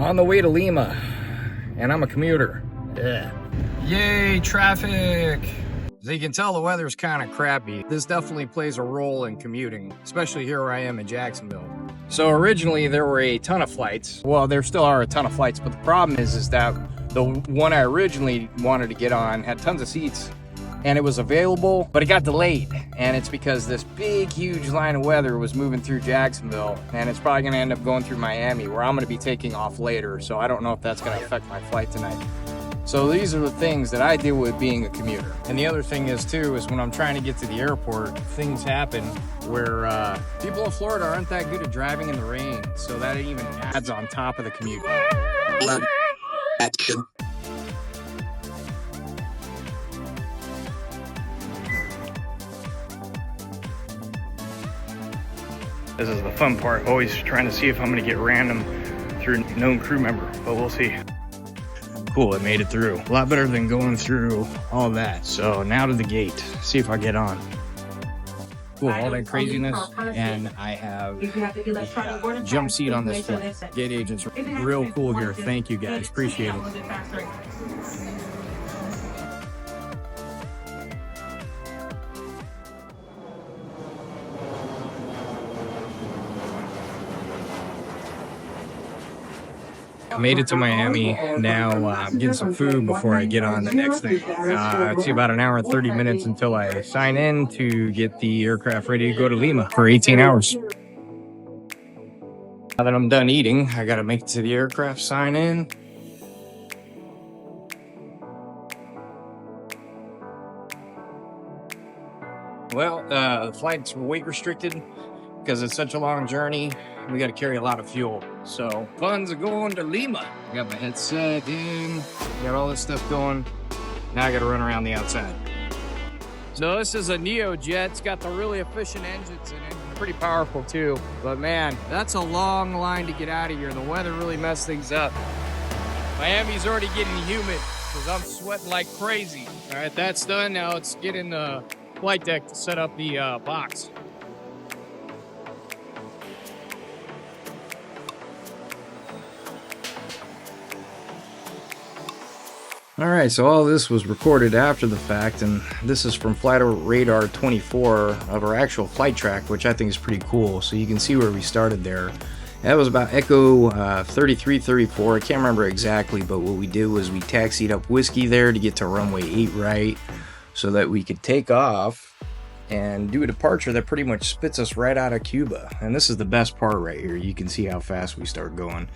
On the way to Lima, and I'm a commuter. Yeah. Yay, traffic! As you can tell, the weather's kind of crappy. This definitely plays a role in commuting, especially here where I am in Jacksonville. So originally there were a ton of flights. Well, there still are a ton of flights, but the problem is that the one I originally wanted to get on had tons of seats and it was available, but it got delayed. And it's because this big, huge line of weather was moving through Jacksonville, and it's probably gonna end up going through Miami, where I'm gonna be taking off later. So I don't know if that's gonna affect my flight tonight. So these are the things that I deal with being a commuter. And the other thing is too, is when I'm trying to get to the airport, things happen where people in Florida aren't that good at driving in the rain. So that even adds on top of the commute. This is the fun part, always trying to see if I'm gonna get random through a known crew member, but we'll see. Cool, I made it through. A lot better than going through all that. So now to the gate, see if I get on. Cool, all that craziness, and I have a jump seat on this flight. Gate agents, real cool here. Thank you guys, appreciate it. Made it to Miami. Now I'm getting some food before I get on the next thing. It's about an hour and 30 minutes until I sign in to get the aircraft ready to go to Lima for 18 hours. Now that I'm done eating, I gotta make it to the aircraft, sign in. Well, the flight's weight restricted because it's such a long journey. We got to carry a lot of fuel. So funds are going to Lima. Got my headset in, got all this stuff going. Now I got to run around the outside. So this is a Neo jet. It's got the really efficient engines in it. Pretty powerful too. But man, that's a long line to get out of here. The weather really messed things up. Miami's already getting humid because I'm sweating like crazy. All right, that's done. Now let's get in the flight deck to set up the box. Alright, so all this was recorded after the fact, and this is from Flight Radar 24 of our actual flight track, which I think is pretty cool. So you can see where we started there. That was about Echo 3334, I can't remember exactly, but what we did was we taxied up Whiskey there to get to runway 8 right, so that we could take off and do a departure that pretty much spits us right out of Cuba. And this is the best part right here. You can see how fast we start going.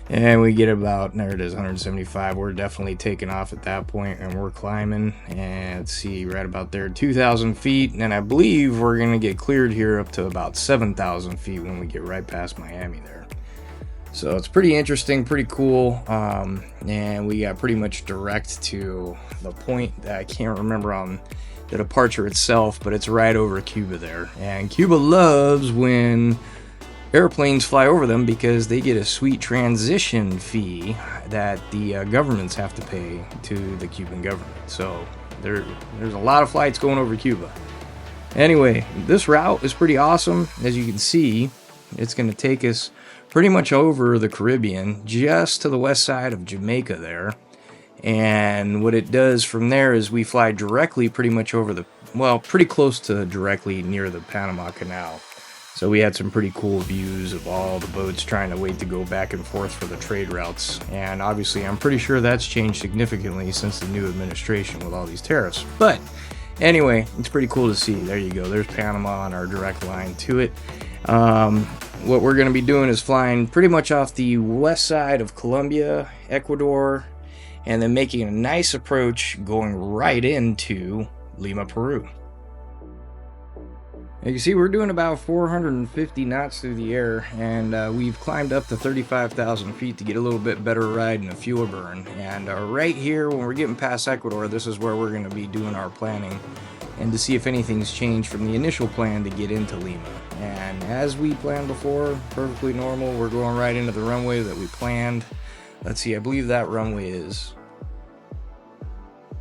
And we get about, there it is, 175. We're definitely taking off at that point, and we're climbing. And let's see, right about there, 2,000 feet. And I believe we're gonna get cleared here up to about 7,000 feet when we get right past Miami there. So it's pretty interesting, pretty cool. And we got pretty much direct to the point that I can't remember on the departure itself, but it's right over Cuba there. And Cuba loves when airplanes fly over them because they get a sweet transition fee that the governments have to pay to the Cuban government. So there's a lot of flights going over Cuba. Anyway, this route is pretty awesome. As you can see, it's going to take us pretty much over the Caribbean, just to the west side of Jamaica there. And what it does from there is we fly directly pretty much over the, well, pretty close to directly near the Panama Canal. So we had some pretty cool views of all the boats trying to wait to go back and forth for the trade routes. And obviously I'm pretty sure that's changed significantly since the new administration with all these tariffs. But anyway, it's pretty cool to see. There you go. There's Panama on our direct line to it. What we're going to be doing is flying pretty much off the west side of Colombia, Ecuador, and then making a nice approach going right into Lima, Peru. You can see we're doing about 450 knots through the air, and we've climbed up to 35,000 feet to get a little bit better ride and a fuel burn. And right here, when we're getting past Ecuador, this is where we're going to be doing our planning and to see if anything's changed from the initial plan to get into Lima. And as we planned before, perfectly normal, we're going right into the runway that we planned. Let's see, I believe that runway is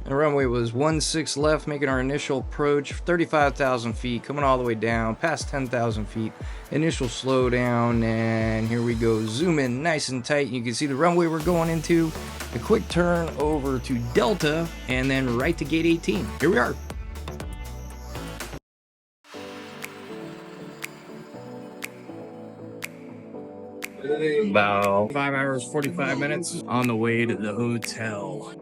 The runway was 16 left, making our initial approach, 35,000 feet, coming all the way down, past 10,000 feet, initial slowdown, and here we go, zoom in nice and tight. You can see the runway we're going into, a quick turn over to Delta, and then right to gate 18. Here we are. About 5 hours, 45 minutes on the way to the hotel.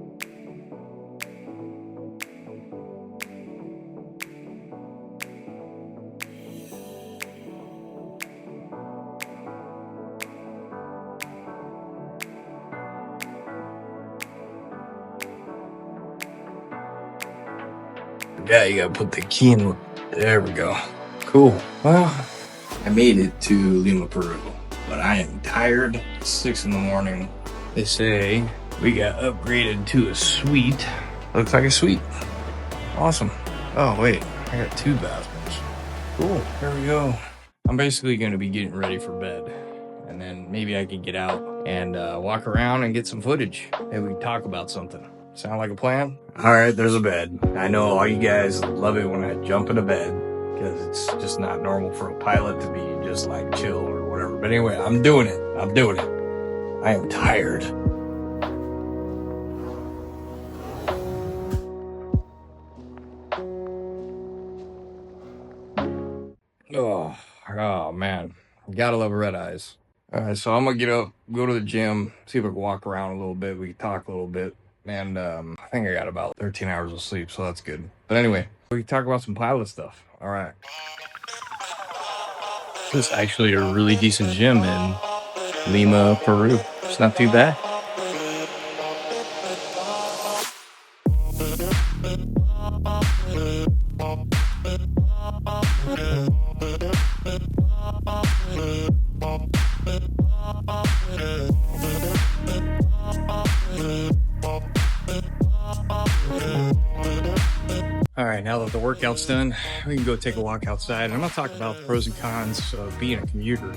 Yeah, you gotta put the key in. There we go. Cool. Well, I made it to Lima, Peru, but I am tired. It's 6 in the morning. They say we got upgraded to a suite. Looks like a suite. Awesome. Oh, wait, I got 2 bathrooms. Cool, there we go. I'm basically gonna be getting ready for bed, and then maybe I could get out and walk around and get some footage, and we can talk about something. Sound like a plan? All right, there's a bed. I know all you guys love it when I jump into bed because it's just not normal for a pilot to be just like chill or whatever. But anyway, I'm doing it. I'm doing it. I am tired. Oh man, gotta love red eyes. All right, so I'm gonna get up, go to the gym, see if I can walk around a little bit. We can talk a little bit. And I think I got about 13 hours of sleep, so that's good. But anyway, we can talk about some pilot stuff. All right. This is actually a really decent gym in Lima, Peru. It's not too bad. All right, now that the workout's done, we can go take a walk outside. And I'm gonna talk about the pros and cons of being a commuter.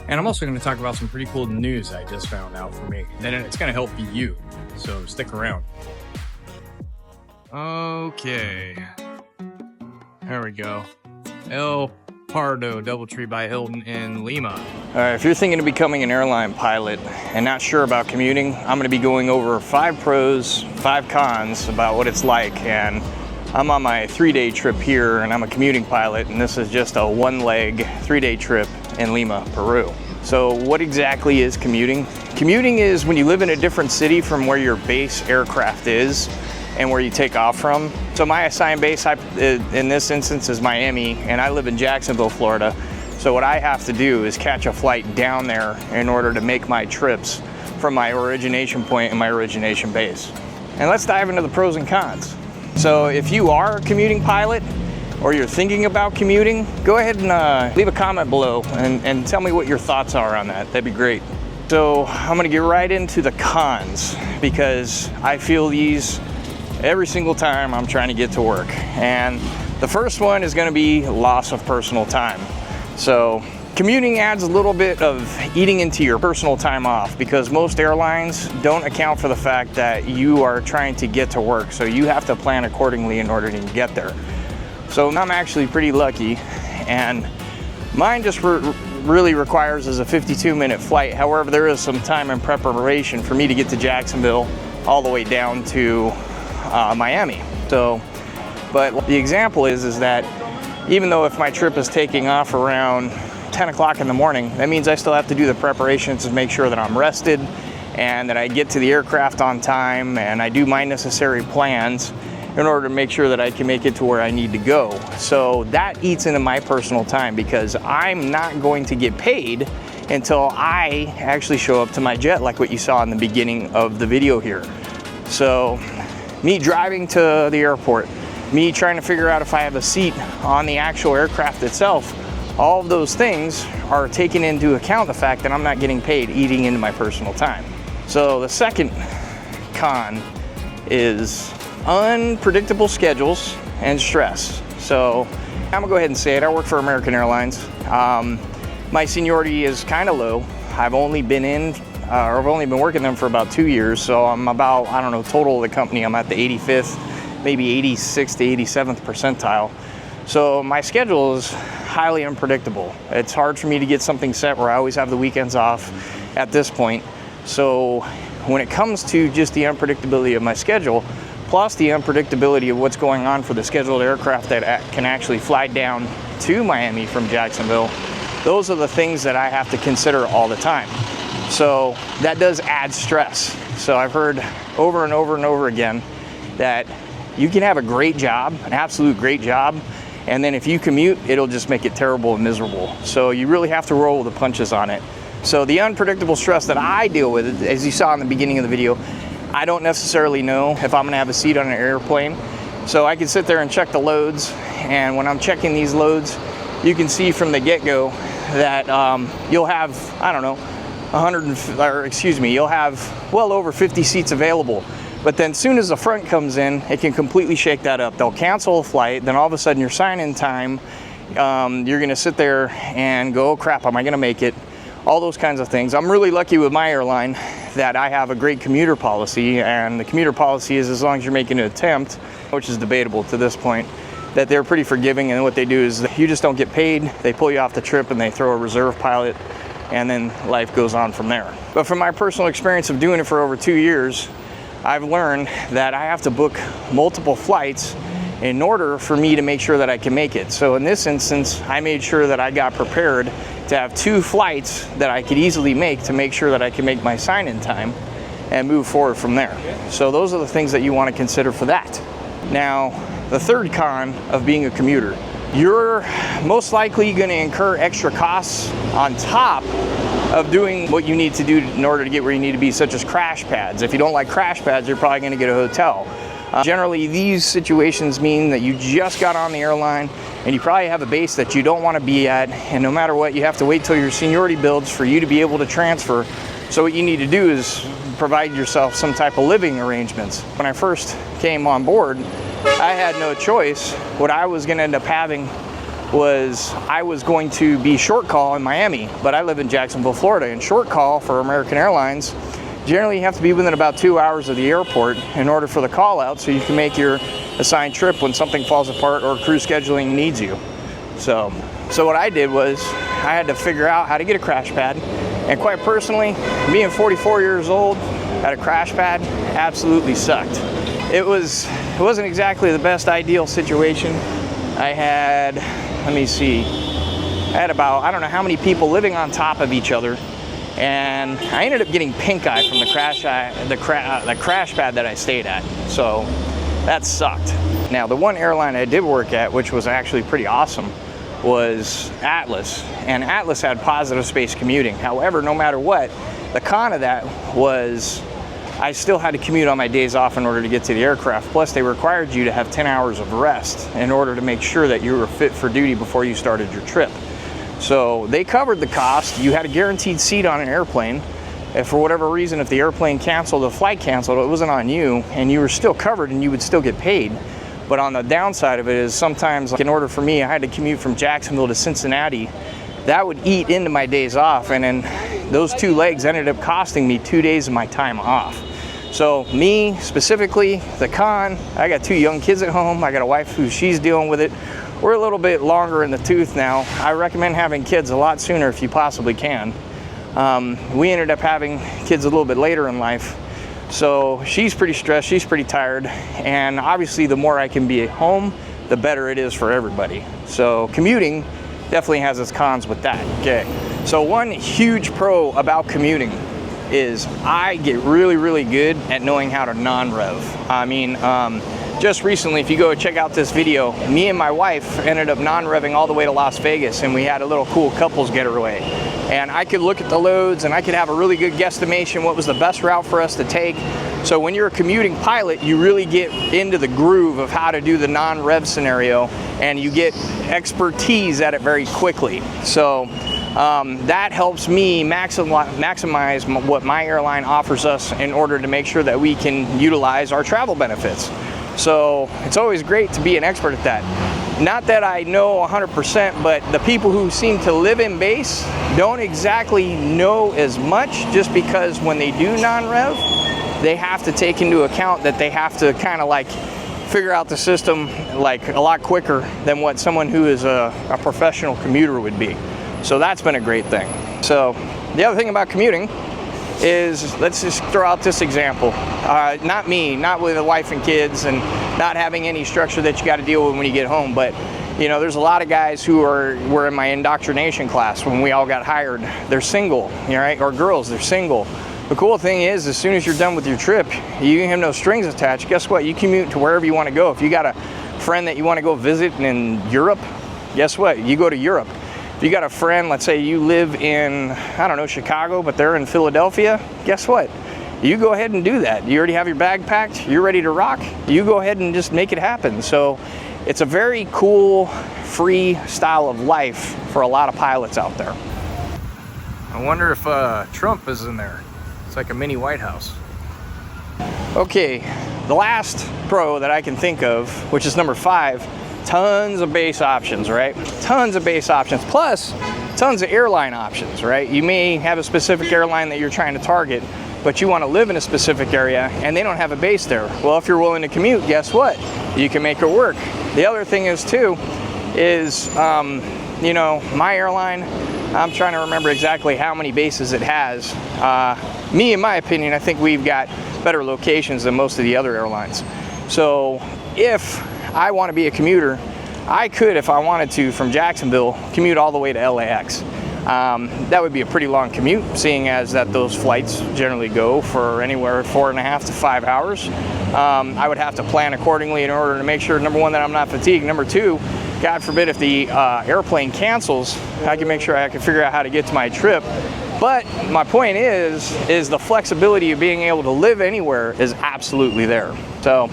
And I'm also gonna talk about some pretty cool news I just found out for me. And it's gonna help you, so stick around. Okay, there we go. El Pardo Doubletree by Hilton in Lima. All right, if you're thinking of becoming an airline pilot and not sure about commuting, I'm gonna be going over 5 pros, 5 cons about what it's like. And I'm on my 3-day trip here, and I'm a commuting pilot, and this is just a 1-leg 3-day trip in Lima, Peru. So what exactly is commuting? Commuting is when you live in a different city from where your base aircraft is and where you take off from. So my assigned base in this instance is Miami, and I live in Jacksonville, Florida. So what I have to do is catch a flight down there in order to make my trips from my origination point and my origination base. And let's dive into the pros and cons. So if you are a commuting pilot or you're thinking about commuting, go ahead and leave a comment below and tell me what your thoughts are on that. That'd be great. So I'm gonna get right into the cons because I feel these every single time I'm trying to get to work. And the first one is gonna be loss of personal time. So commuting adds a little bit of eating into your personal time off because most airlines don't account for the fact that you are trying to get to work. So you have to plan accordingly in order to get there. So I'm actually pretty lucky, and mine just really requires is a 52-minute flight. However, there is some time in preparation for me to get to Jacksonville all the way down to Miami. So, but the example is that even though if my trip is taking off around 10 o'clock in the morning, that means I still have to do the preparations to make sure that I'm rested and that I get to the aircraft on time, and I do my necessary plans in order to make sure that I can make it to where I need to go. So that eats into my personal time because I'm not going to get paid until I actually show up to my jet, like what you saw in the beginning of the video here. So me driving to the airport, me trying to figure out if I have a seat on the actual aircraft itself, all of those things are taken into account the fact that I'm not getting paid, eating into my personal time. So the second con is unpredictable schedules and stress. So I'm gonna go ahead and say it. I work for American Airlines. My seniority is kind of low. I've only been in I've only been working them for about 2 years, so I'm about, I don't know, total of the company, I'm at the 85th, maybe 86th to 87th percentile. So my schedule is highly unpredictable. It's hard for me to get something set where I always have the weekends off at this point. So when it comes to just the unpredictability of my schedule, plus the unpredictability of what's going on for the scheduled aircraft that can actually fly down to Miami from Jacksonville, those are the things that I have to consider all the time. So that does add stress. So I've heard over and over and over again that you can have a great job, an absolute great job, and then if you commute, it'll just make it terrible and miserable. So you really have to roll with the punches on it. So the unpredictable stress that I deal with, as you saw in the beginning of the video, I don't necessarily know if I'm gonna have a seat on an airplane. So I can sit there and check the loads, and when I'm checking these loads, you can see from the get-go that you'll have, I don't know, you'll have well over 50 seats available. But then as soon as the front comes in, it can completely shake that up. They'll cancel a flight, then all of a sudden your sign-in time, you're gonna sit there and go, oh crap, am I gonna make it? All those kinds of things. I'm really lucky with my airline that I have a great commuter policy, and the commuter policy is as long as you're making an attempt, which is debatable to this point, that they're pretty forgiving, and what they do is you just don't get paid, they pull you off the trip and they throw a reserve pilot, and then life goes on from there. But from my personal experience of doing it for over 2 years, I've learned that I have to book multiple flights in order for me to make sure that I can make it. So in this instance, I made sure that I got prepared to have 2 flights that I could easily make to make sure that I can make my sign-in time and move forward from there. So those are the things that you want to consider for that. Now, the third con of being a commuter, you're most likely going to incur extra costs on top of doing what you need to do in order to get where you need to be, such as crash pads. If you don't like crash pads, you're probably going to get a hotel. Generally, these situations mean that you just got on the airline and you probably have a base that you don't want to be at, and no matter what, you have to wait till your seniority builds for you to be able to transfer. So what you need to do is provide yourself some type of living arrangements. When I first came on board, I had no choice. What I was going to end up having was I was going to be short call in Miami, but I live in Jacksonville, Florida, and short call for American Airlines, generally you have to be within about 2 hours of the airport in order for the call out so you can make your assigned trip when something falls apart or crew scheduling needs you. So what I did was I had to figure out how to get a crash pad, and quite personally, being 44 years old at a crash pad absolutely sucked. It wasn't exactly the best ideal situation. I had, let me see, I had about, I don't know how many people living on top of each other, and I ended up getting pink eye from the crash pad that I stayed at. So that sucked. Now, the one airline I did work at, which was actually pretty awesome, was Atlas, and Atlas had positive space commuting. However, no matter what, the con of that was I still had to commute on my days off in order to get to the aircraft. Plus, they required you to have 10 hours of rest in order to make sure that you were fit for duty before you started your trip. So they covered the cost. You had a guaranteed seat on an airplane. If for whatever reason, if the airplane canceled, the flight canceled, it wasn't on you, and you were still covered and you would still get paid. But on the downside of it is sometimes, like in order for me, I had to commute from Jacksonville to Cincinnati. That would eat into my days off, and then those 2 legs ended up costing me 2 days of my time off. So me specifically, the con, I got 2 young kids at home. I got a wife who she's dealing with it. We're a little bit longer in the tooth now. I recommend having kids a lot sooner if you possibly can. We ended up having kids a little bit later in life. So she's pretty stressed, she's pretty tired, and obviously the more I can be at home, the better it is for everybody. So commuting definitely has its cons with that. Okay, so one huge pro about commuting is I get really, really good at knowing how to non-rev. I mean, just recently, if you go check out this video, me and my wife ended up non-revving all the way to Las Vegas, and we had a little cool couples getaway. And I could look at the loads and I could have a really good guesstimation what was the best route for us to take. So when you're a commuting pilot, you really get into the groove of how to do the non-rev scenario, and you get expertise at it very quickly. So that helps me maximize what my airline offers us in order to make sure that we can utilize our travel benefits. So it's always great to be an expert at that. not that I know 100%, but the people who seem to live in base don't exactly know as much, just because when they do non-rev, they have to take into account that they have to kind of like figure out the system like a lot quicker than what someone who is a professional commuter would be. So that's been a great thing. So the other thing about commuting is, let's just throw out this example. Not me, not with a wife and kids and not having any structure that you got to deal with when you get home, but you know, there's a lot of guys who were in my indoctrination class when we all got hired. They're single, right? Or girls, they're single. The cool thing is, as soon as you're done with your trip, you have no strings attached. Guess what? You commute to wherever you want to go. If you got a friend that you want to go visit in Europe, guess what? You go to Europe. If you got a friend, let's say you live in, I don't know, Chicago, but they're in Philadelphia, guess what? You go ahead and do that. You already have your bag packed, you're ready to rock. You go ahead and just make it happen. So it's a very cool, free style of life for a lot of pilots out there. I wonder if Trump is in there. It's like a mini White House. Okay, the last pro that I can think of, which is number 5, tons of base options, right? Tons of base options, plus tons of airline options, right? You may have a specific airline that you're trying to target, but you want to live in a specific area and they don't have a base there. Well, if you're willing to commute, guess what? You can make it work. The other thing is too, is, you know, my airline, I'm trying to remember exactly how many bases it has. Me, in my opinion, I think we've got better locations than most of the other airlines. So if I want to be a commuter, I could, if I wanted to, from Jacksonville, commute all the way to LAX. That would be a pretty long commute, seeing as that those flights generally go for anywhere 4.5 to 5 hours. I would have to plan accordingly in order to make sure, number one, that I'm not fatigued. Number two, God forbid if the airplane cancels, I can make sure I can figure out how to get to my trip. But my point is the flexibility of being able to live anywhere is absolutely there. So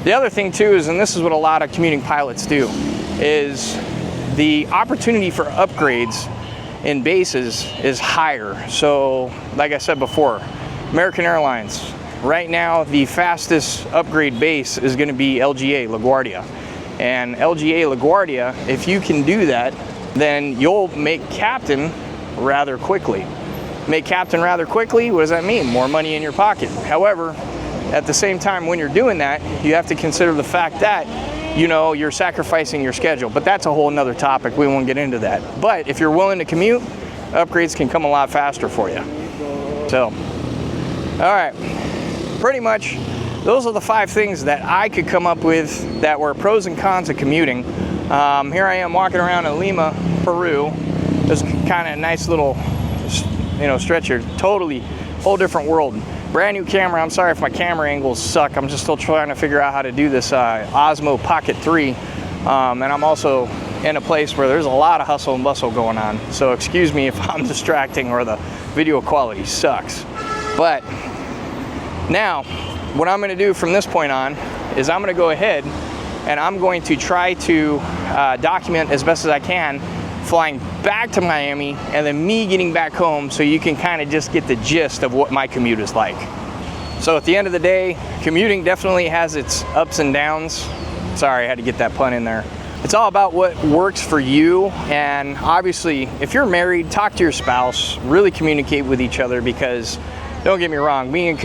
the other thing too is, and this is what a lot of commuting pilots do, is the opportunity for upgrades in bases is higher. So like I said before, American Airlines, right now the fastest upgrade base is going to be LGA LaGuardia. And LGA LaGuardia, if you can do that, then you'll make captain rather quickly. Make captain rather quickly, what does that mean? More money in your pocket. However, at the same time, when you're doing that, you have to consider the fact that, you know, you're sacrificing your schedule. But that's a whole nother topic. We won't get into that. But if you're willing to commute, upgrades can come a lot faster for you. So, all right, pretty much those are the 5 things that I could come up with that were pros and cons of commuting. Here I am walking around in Lima, Peru. This kind of nice little, you know, stretcher. Totally whole different world. Brand new camera. I'm sorry if my camera angles suck. I'm just still trying to figure out how to do this Osmo Pocket 3. And I'm also in a place where there's a lot of hustle and bustle going on. So excuse me if I'm distracting or the video quality sucks. But now, what I'm going to do from this point on is I'm going to go ahead and I'm going to try to document as best as I can flying back to Miami and then me getting back home, so you can kind of just get the gist of what my commute is like. So at the end of the day, commuting definitely has its ups and downs. Sorry, I had to get that pun in there. It's all about what works for you, and obviously if you're married, talk to your spouse, really communicate with each other, because don't get me wrong, being a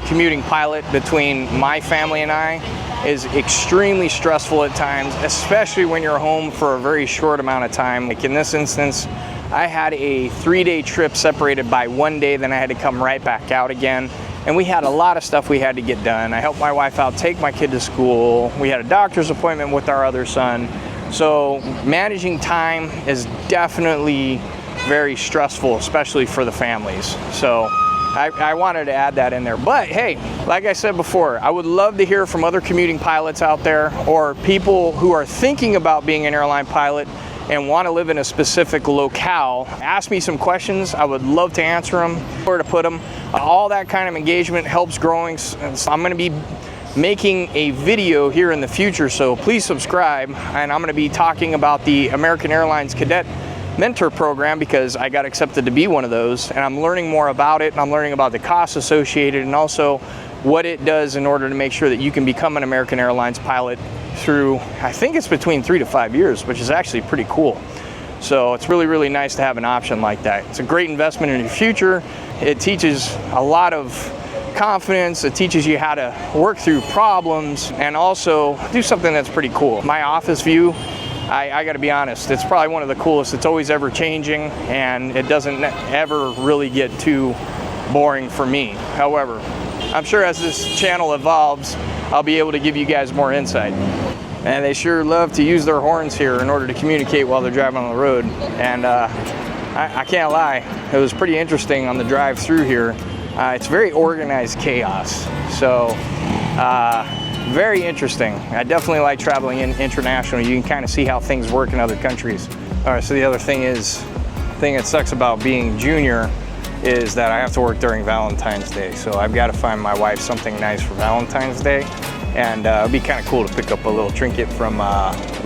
commuting pilot between my family and I is extremely stressful at times, especially when you're home for a very short amount of time. Like in this instance, I had a 3-day trip separated by 1 day, then I had to come right back out again. And we had a lot of stuff we had to get done. I helped my wife out, take my kid to school. We had a doctor's appointment with our other son. So managing time is definitely very stressful, especially for the families. So I wanted to add that in there. But hey, like I said before, I would love to hear from other commuting pilots out there, or people who are thinking about being an airline pilot and want to live in a specific locale. Ask me some questions. I would love to answer them, where to put them. All that kind of engagement helps growing. So I'm going to be making a video here in the future, so please subscribe. And I'm going to be talking about the American Airlines Cadet Mentor program, because I got accepted to be one of those, and I'm learning more about it, and I'm learning about the costs associated and also what it does in order to make sure that you can become an American Airlines pilot through, I think it's between 3 to 5 years, which is actually pretty cool. So it's really, really nice to have an option like that. It's a great investment in your future. It teaches a lot of confidence. It teaches you how to work through problems and also do something that's pretty cool. My office view, I gotta be honest, it's probably one of the coolest. It's always ever changing and it doesn't ever really get too boring for me. However, I'm sure as this channel evolves, I'll be able to give you guys more insight. And they sure love to use their horns here in order to communicate while they're driving on the road. And I can't lie, it was pretty interesting on the drive through here. It's very organized chaos. So very interesting. I definitely like traveling international. You can kind of see how things work in other countries. All right, so the other thing that sucks about being junior is that I have to work during Valentine's Day. So I've got to find my wife something nice for Valentine's Day. And it'd be kind of cool to pick up a little trinket from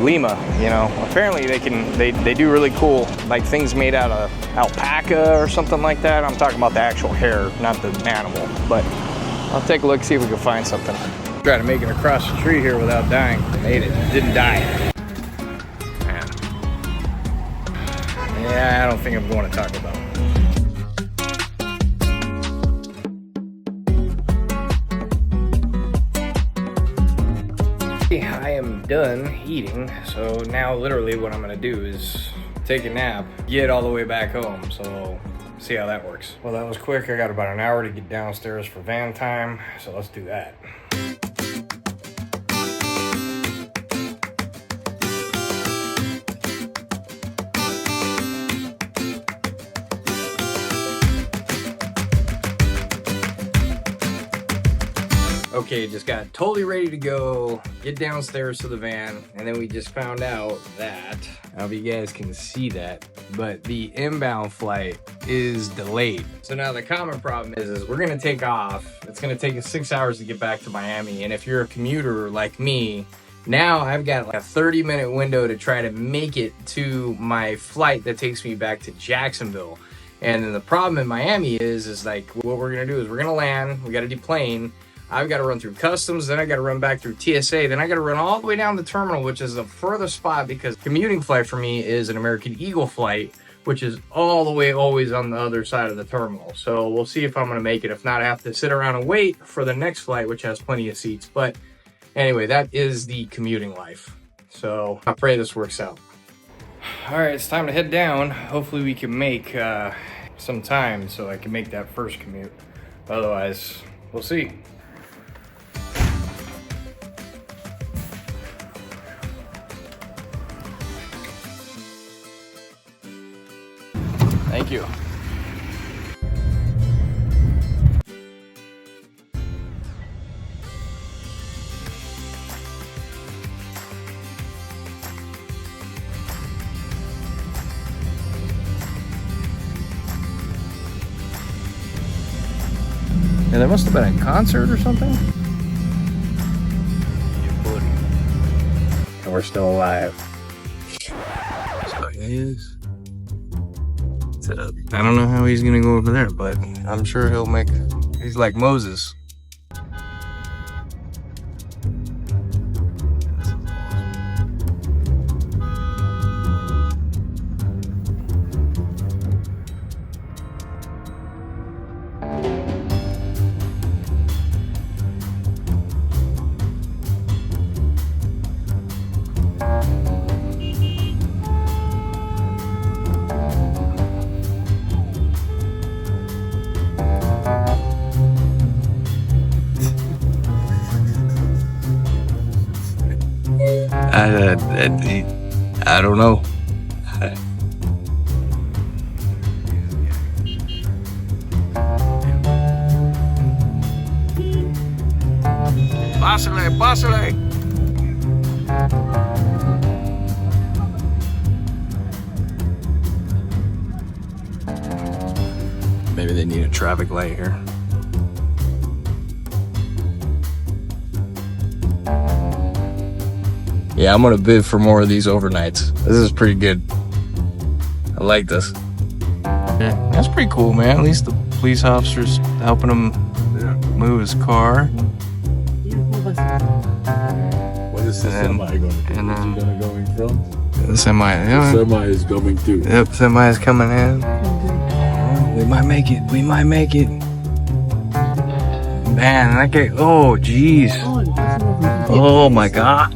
Lima, you know. Apparently they do really cool, like things made out of alpaca or something like that. I'm talking about the actual hair, not the animal. But I'll take a look, see if we can find something. Try to make it across the tree here without dying. I made it, didn't die. Man. Yeah, I don't think I'm going to Taco Bell. I am done eating, so now literally what I'm gonna do is take a nap, get all the way back home, so see how that works. Well, that was quick. I got about an hour to get downstairs for van time, so let's do that. Okay, just got totally ready to go, get downstairs to the van, and then we just found out that, I don't know if you guys can see that, but the inbound flight is delayed. So now the common problem is we're gonna take off. It's gonna take us 6 hours to get back to Miami, and if you're a commuter like me, now I've got like a 30-minute window to try to make it to my flight that takes me back to Jacksonville. And then the problem in Miami is like, what we're gonna do is we're gonna land, we gotta deplane, I've got to run through customs, then I got to run back through TSA, then I got to run all the way down the terminal, which is the furthest spot because commuting flight for me is an American Eagle flight, which is all the way always on the other side of the terminal. So we'll see if I'm going to make it. If not, I have to sit around and wait for the next flight, which has plenty of seats. But anyway, that is the commuting life. So I pray this works out. All right, it's time to head down. Hopefully we can make some time so I can make that first commute. Otherwise, we'll see. Thank you. Yeah, there must have been a concert or something. And we're still alive. So he is. I don't know how he's gonna go over there, but I'm sure he'll make. He's like Moses. I don't know. Pásale, pásale. Maybe they need a traffic light here. Yeah, I'm gonna bid for more of these overnights. This is pretty good. I like this. Yeah, that's pretty cool, man. At least the police officer's helping him move his car. What is This is semi going to and then going from? the semi. Yeah. Semi is coming too. Yep, semi is coming in. Oh, we might make it. We might make it. Man, that guy. Oh, jeez. Oh my God.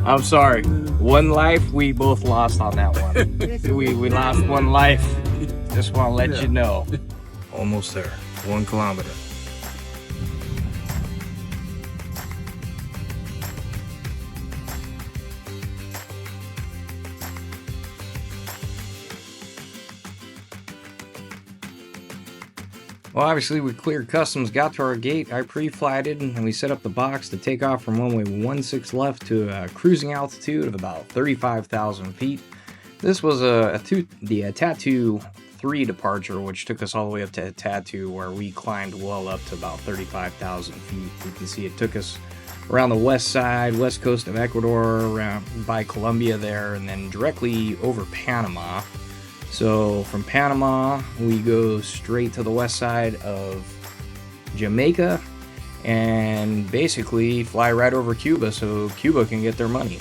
I'm sorry. One life we both lost on that one. we lost one life. Just want to let you know. Almost there. 1 kilometer. Well, obviously we cleared customs, got to our gate, I pre-flighted, and we set up the box to take off from runway 16 left to a cruising altitude of about 35,000 feet. This was the Tattoo 3 departure, which took us all the way up to Tattoo, where we climbed well up to about 35,000 feet. You can see it took us around the west coast of Ecuador, around by Colombia there, and then directly over Panama. So from Panama, we go straight to the west side of Jamaica and basically fly right over Cuba so Cuba can get their money.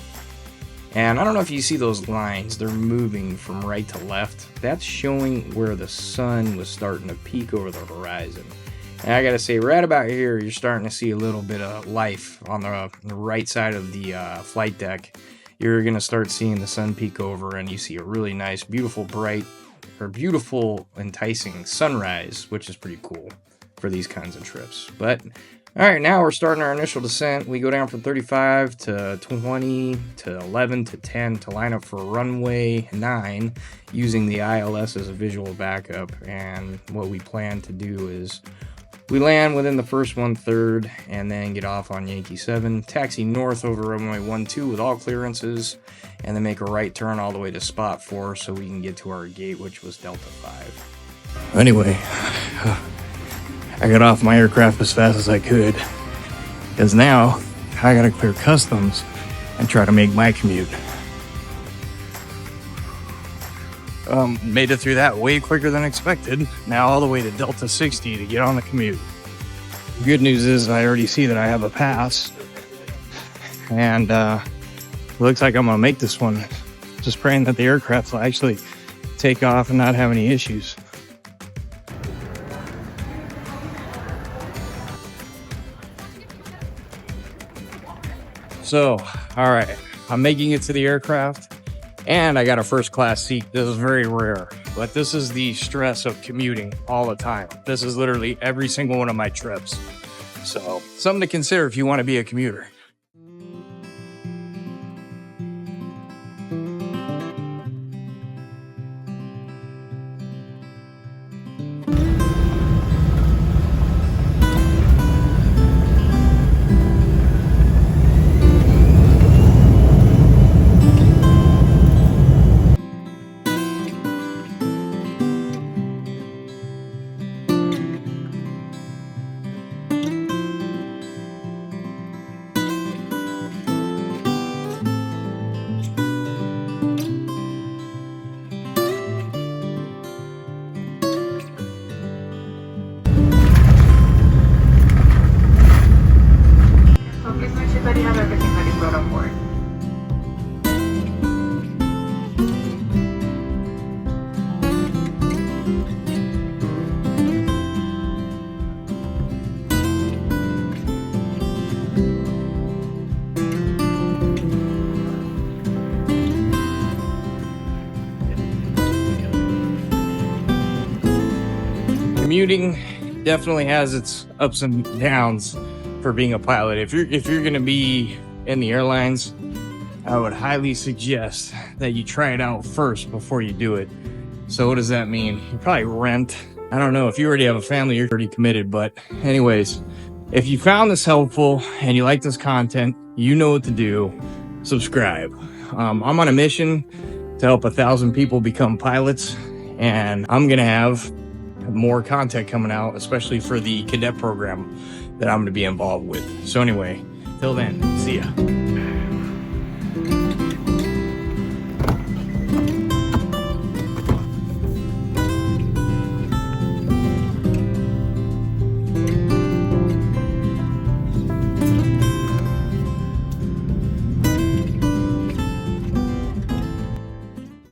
And I don't know if you see those lines, they're moving from right to left. That's showing where the sun was starting to peak over the horizon. And I gotta say, right about here, you're starting to see a little bit of life on the right side of the flight deck. You're gonna start seeing the sun peek over, and you see a really nice, beautiful, enticing sunrise, which is pretty cool for these kinds of trips. But all right, now we're starting our initial descent. We go down from 35 to 20 to 11 to 10 to line up for runway 9 using the ILS as a visual backup. And what we plan to do is we land within the first 1/3 and then get off on Yankee 7, taxi north over runway 12 with all clearances, and then make a right turn all the way to spot 4 so we can get to our gate, which was Delta 5. Anyway, I got off my aircraft as fast as I could, because now I gotta clear customs and try to make my commute. Made it through that way quicker than expected. Now all the way to Delta 60 to get on the commute. Good news is I already see that I have a pass, and looks like I'm gonna make this one. Just praying that the aircraft will actually take off and not have any issues. So, all right, I'm making it to the aircraft. And I got a first class seat. This is very rare, but this is the stress of commuting all the time. This is literally every single one of my trips. So something to consider if you want to be a commuter. Commuting definitely has its ups and downs for being a pilot. If you're going to be in the airlines, I would highly suggest that you try it out first before you do it. So what does that mean? You probably rent. I don't know, if you already have a family, you're pretty committed. But anyways, if you found this helpful and you like this content, you know what to do. Subscribe. I'm on a mission to help 1,000 people become pilots, and I'm gonna have more content coming out, especially for the cadet program that I'm going to be involved with. So anyway, till then, see ya.